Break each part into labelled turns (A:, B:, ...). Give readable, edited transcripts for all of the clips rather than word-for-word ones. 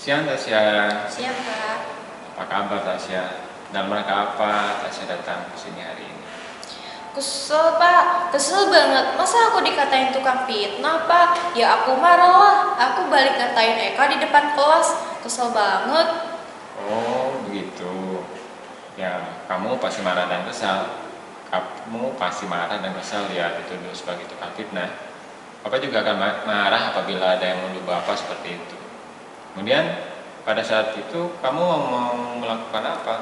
A: Siang Tasya,
B: Siap, Kak.
A: apa kabar Tasya? Dalam rangka apa Tasya datang ke sini hari ini?
B: Kesel, Pak. Kesel banget. Masa aku dikatain tukang fitnah, Pak? Ya aku marah lah. Aku balik ngatain Eka di depan kelas. Kesel banget.
A: Oh begitu. Ya kamu pasti marah dan kesal. Kamu pasti marah dan kesal ya dituduh sebagai tukang fitnah. Bapak juga akan marah apabila ada yang menuduh Bapak seperti itu. Kemudian pada saat itu kamu mau melakukan apa?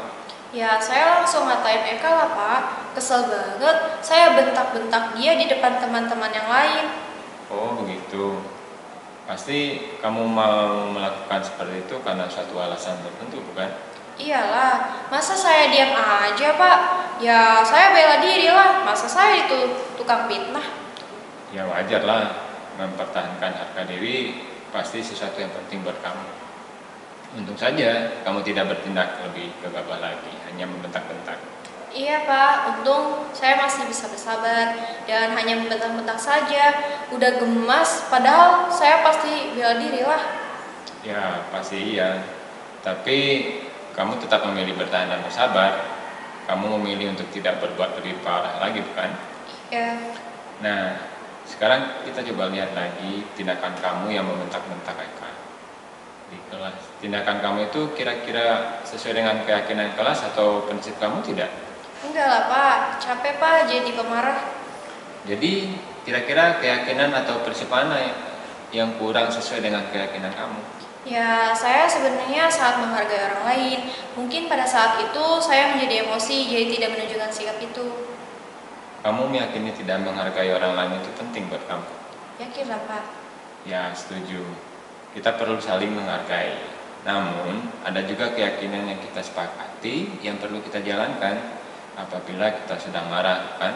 B: Ya, saya langsung ngatain Eka lah, Pak. Kesel banget. Saya bentak-bentak dia di depan teman-teman yang lain.
A: Oh begitu. Pasti kamu mau melakukan seperti itu karena suatu alasan tertentu, bukan?
B: Iyalah, masa saya diam aja, Pak? Ya, saya bela diri lah. Masa saya itu tukang fitnah?
A: Ya wajar lah, mempertahankan harga diri pasti sesuatu yang penting buat kamu. Untung saja kamu tidak bertindak lebih gegabah lagi, hanya membentak-bentak.
B: Iya, Pak, untung saya masih bisa bersabar dan hanya membentak-bentak saja. Udah gemas, padahal saya pasti bela diri lah.
A: Ya pasti iya, tapi kamu tetap memilih bertahan dan bersabar. Kamu memilih untuk tidak berbuat lebih parah lagi, bukan?
B: Ya,
A: Nah, sekarang kita coba lihat lagi tindakan kamu yang membentak-bentak Eka di kelas. Tindakan kamu itu kira-kira sesuai dengan keyakinan kelas atau prinsip kamu tidak?
B: enggak lah, Pak. Capek, Pak, jadi pemarah.
A: Jadi kira-kira keyakinan atau prinsip mana yang kurang sesuai dengan keyakinan kamu?
B: Ya, saya sebenarnya sangat menghargai orang lain. Mungkin pada saat itu saya menjadi emosi, jadi tidak menunjukkan sikap itu.
A: Kamu meyakini tidak menghargai orang lain itu penting buat kamu?
B: Yakin lah, Pak.
A: Ya, setuju. Kita perlu saling menghargai. Namun, ada juga keyakinan yang kita sepakati yang perlu kita jalankan apabila kita sedang marah, kan?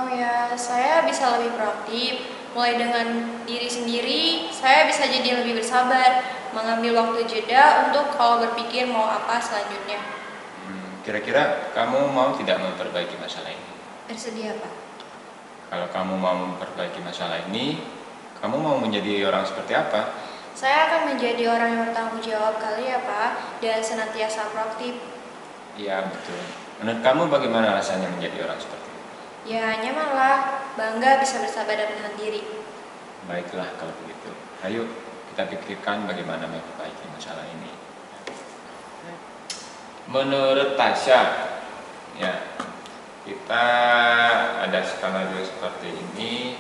B: Ya, saya bisa lebih proaktif. Mulai dengan diri sendiri, saya bisa jadi lebih bersabar, mengambil waktu jeda untuk kalau berpikir mau apa selanjutnya.
A: Kira-kira kamu mau tidak memperbaiki masalah ini?
B: Bersedia, Pak.
A: Kalau kamu mau memperbaiki masalah ini, kamu mau menjadi orang seperti apa?
B: Saya akan menjadi orang yang bertanggung jawab kali ya, Pak, dan senantiasa proaktif.
A: Iya, betul. Menurut kamu bagaimana rasanya menjadi orang seperti itu?
B: Ya, nyaman lah, bangga bisa bersabar dan menahan diri.
A: Baiklah kalau begitu. Ayo kita pikirkan bagaimana memperbaiki masalah ini. Menurut Tasya, ya kita ada skenario seperti ini,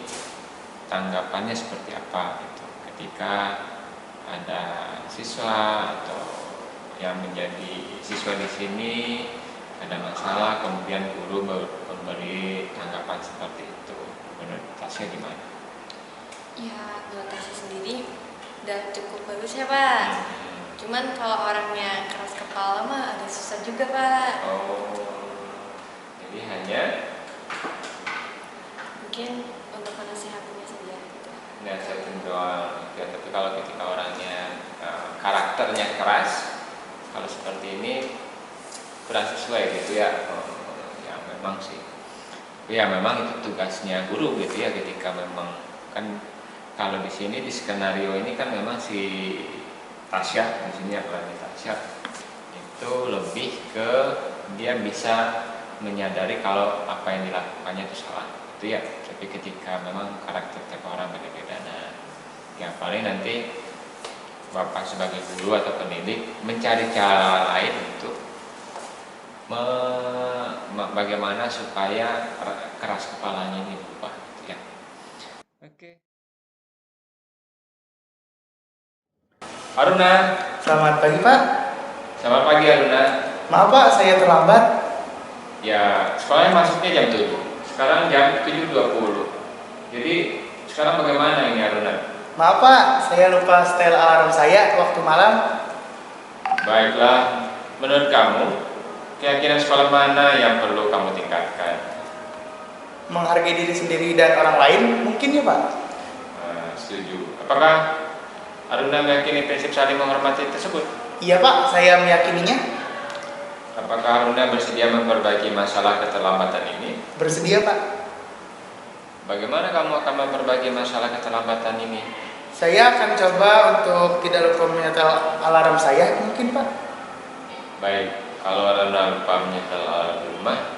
A: tanggapannya seperti apa gitu ketika ada siswa atau yang menjadi siswa di sini ada masalah, kemudian guru memberi tanggapan seperti itu. Menurut Tasya gimana?
B: Ya, menurut saya sendiri udah cukup bagus ya, Pak. Cuman kalau orangnya keras kepala mah agak susah juga, Pak.
A: Oh, jadi hanya
B: Mungkin untuk menasihatinya saja gitu.
A: nasihatin doang. Ya, tapi kalau ketika orangnya karakternya keras, kalau seperti ini kurang sesuai gitu ya. Ya memang sih. Ya memang itu tugasnya guru gitu ya, ketika memang kan kalau di sini di skenario ini kan memang si Tasya di sini ya, perannya Tasya itu lebih ke dia bisa menyadari kalau apa yang dilakukannya itu salah itu ya. Tapi ketika memang karakter tiap orang beda-beda, nah yang paling nanti Bapak sebagai guru atau pendidik mencari cara lain untuk bagaimana supaya keras kepalanya ini berubah gitu ya. Oke. Aruna,
C: Selamat pagi, Pak.
A: selamat pagi Aruna.
C: Maaf, Pak, saya terlambat.
A: Ya, sekolahnya masuknya jam 7. Sekarang jam 7.20. Jadi, sekarang bagaimana ini Aruna?
C: Maaf, Pak, saya lupa setel alarm saya waktu malam.
A: Baiklah, menurut kamu, keyakinan sekolah mana yang perlu kamu tingkatkan?
C: Menghargai diri sendiri dan orang lain, mungkin ya, Pak?
A: Setuju. Apakah Aruna meyakini prinsip saling menghormati tersebut?
C: Iya, Pak, saya meyakininya.
A: Apakah Aruna bersedia memperbaiki masalah keterlambatan ini?
C: Bersedia, Pak.
A: Bagaimana kamu akan memperbaiki masalah keterlambatan ini?
C: Saya akan coba untuk tidak lupa menyetel alarm saya, mungkin Pak.
A: Baik, kalau Aruna lupa menyetel alarm di rumah,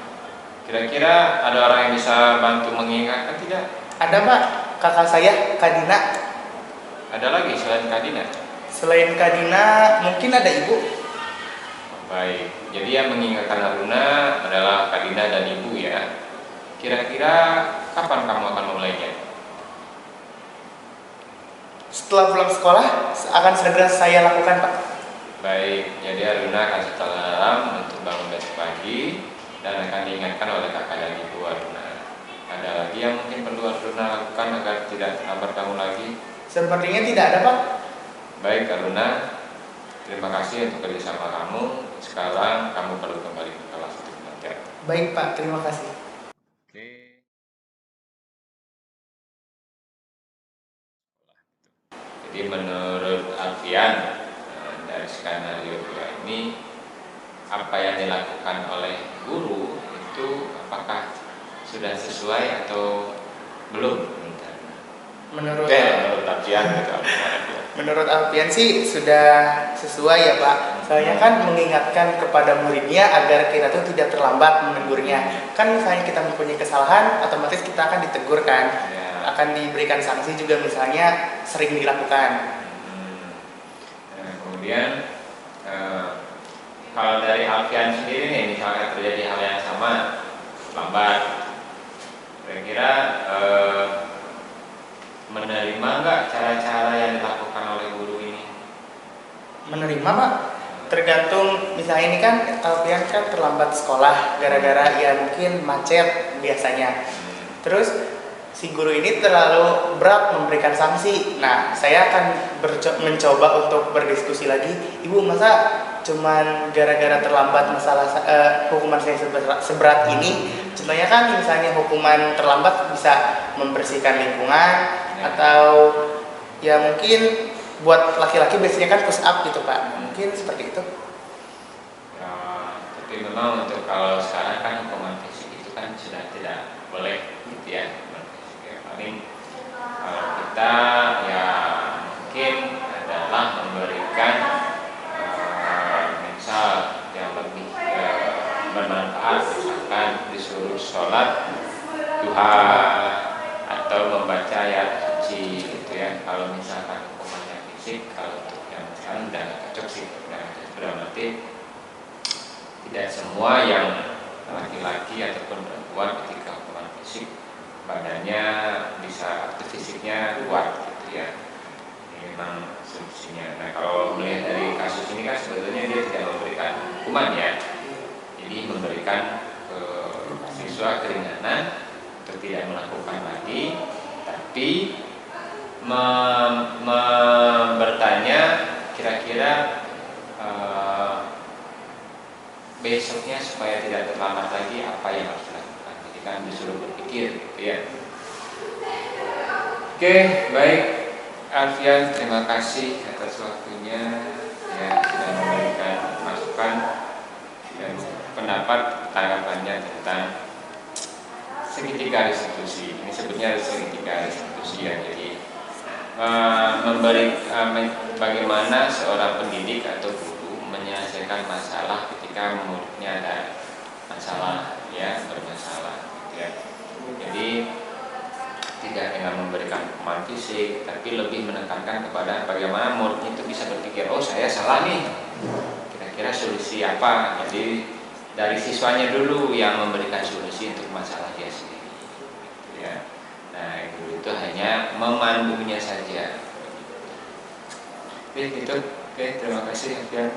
A: kira-kira ada orang yang bisa bantu mengingatkan tidak?
C: Ada Pak, kakak saya, Kak Dina.
A: Ada lagi selain Kak Dina?
C: Selain Kak Dina, mungkin ada Ibu.
A: Baik, jadi yang mengingatkan Aruna adalah Kak Dina dan Ibu ya. Kira-kira kapan kamu akan memulainya?
C: Setelah pulang sekolah, akan segera saya lakukan Pak.
A: Baik, jadi Aruna akan setel alarm untuk bangun besok pagi dan akan diingatkan oleh kakak dan ibu Aruna. Ada lagi yang mungkin perlu Aruna lakukan agar tidak terlambat kamu lagi?
C: Sepertinya tidak ada Pak.
A: Baik Aruna, terima kasih untuk kerjasama kamu. Sekarang kamu perlu kembali ke kelas untuk belajar.
C: Baik Pak, terima kasih.
A: Oke. Jadi menurut Alfian, dari skenario 2 ini, apa yang dilakukan oleh guru itu apakah sudah sesuai atau belum?
C: Menurut
A: Alfian gitu.
C: Menurut Alfian sih sudah sesuai ya Pak. Soalnya kan mengingatkan kepada muridnya agar kita tuh tidak terlambat menegurnya. Kan misalnya kita mempunyai kesalahan, otomatis kita akan ditegur kan.
A: Ya.
C: Akan diberikan sanksi juga misalnya sering dilakukan.
A: Nah, kemudian kalau dari Alfian sendiri nih, misalnya terjadi hal yang sama, lambat, kira-kira menerima nggak cara-cara yang dilakukan oleh guru ini?
C: Menerima Pak. Tergantung misalnya ini kan Alfian kan terlambat sekolah gara-gara ya mungkin macet biasanya. Terus si guru ini terlalu berat memberikan sanksi. Nah, saya akan mencoba untuk berdiskusi lagi. Ibu, masa cuman gara-gara terlambat masalah hukuman saya seberat ini? Contohnya kan misalnya hukuman terlambat bisa membersihkan lingkungan atau ya mungkin buat laki-laki biasanya kan push up gitu Pak. Mungkin seperti itu.
A: Ya, tapi memang untuk kalau sekarang kan hukuman fisik itu kan sudah tidak boleh gitu ya. Paling kalau kita ya mungkin adalah memberikan misal yang lebih bermanfaat, misalkan disuruh sholat duha atau membaca ayat suci gitu ya. Kalau misalkan hukumannya fisik, kalau untuk yang sekarang udah cocok sih, berarti tidak semua yang laki-laki ataupun perempuan ketika hukuman fisik badannya bisa aktif fisiknya kuat gitu ya. Ini memang solusinya. Nah, kalau melihat dari kasus ini kan sebetulnya dia tidak memberikan hukuman ya. Jadi memberikan ke siswa keringanan untuk tidak melakukan lagi, tapi bertanya kira-kira besoknya supaya tidak terlambat lagi apa yang harus dilakukan. Jadi kan disuruh berpikir gitu ya. Oke, baik Alfian, terima kasih atas waktunya ya, sudah memberikan masukan dan pendapat tanggapannya tentang segitiga restitusi. Ini sebetulnya segitiga restitusi ya. Jadi bagaimana seorang pendidik atau guru menyelesaikan masalah ketika muridnya ada masalah ya, bermasalah gitu ya. Jadi tidak dengan memberikan hukuman fisik, tapi lebih menekankan kepada bagaimana murid itu bisa berpikir, oh saya salah nih, kira-kira solusi apa. Jadi dari siswanya dulu yang memberikan solusi untuk masalah dia sendiri gitu ya. Nah, guru itu hanya memandunya saja. Oke, gitu. Oke, terima kasih Alfian.